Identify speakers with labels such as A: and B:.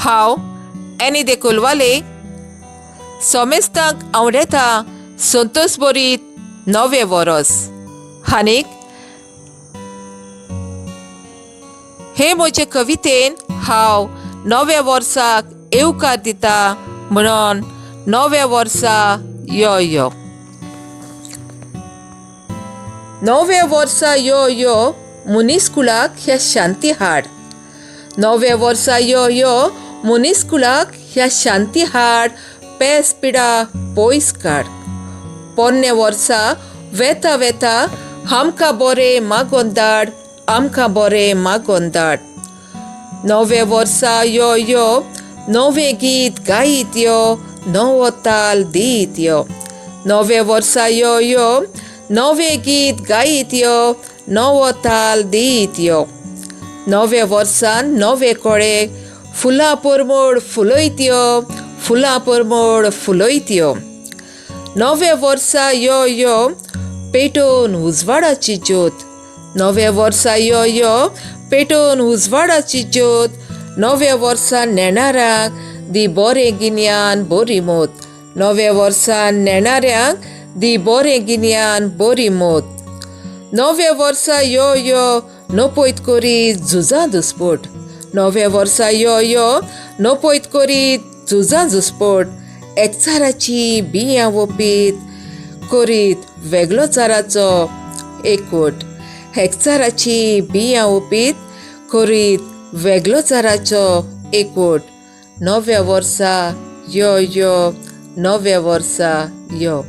A: हांव एनी दे कोलवाले सोमेस्तांक आवडेता संतोष बोरीत नवे वरोस आनीक हे म्हजे कवितेन हांव नव्या वर्साक येवकार दिता म्हणून नव्या वर्सा यो यो. नव्या वर्सा यो यो मुनिस्कुलाक ह्या शांती हाड. नव्या वर्सा यो यो मुनिस्कुलाक ह्या शांती हाड पेस पिडा पयस काड. पोरण्या वर्सा वेता वेता आमकां बरें मागोन धाड, आमकां बरें मागोन धाड. नवे वर्सा यो यो नवे गीत गायीत यो, नवो ताल दीत यो. नवे वर्सा यो यो नवे गीत गायीत यो, नवो ताल दीत यो. नवे वर्सान नवे कळे फुलां परमोड फुलयत यो, फुलां परमोड फुलयत यो. नवे वर्सा यो यो पेटोवन उजवाडाची ज्योत. नवे वर्सा यो यो पेटोवन उजवाडाची ज्योत. नव्या वर्सान नेणाऱ्यांक दी बरें गिन्यान बरी मोत. नव्या वर्सान नेणाऱ्यांक दी बरें गिन्यान बरी मोत. नव्या वर्सा यो यो नपयत करीत झुजां झुस्पोट. नव्या वर्सा यो यो नपयत करीत झुजां झुस्पोट. एकचाराची बियां ओपीत करीत वेगळो चाराचो एकवट. एकचाराची बियां ओपीत करीत वेगळो चाराचो एकवट. नव्या वर्सा यो यो नव्या वर्सा यो.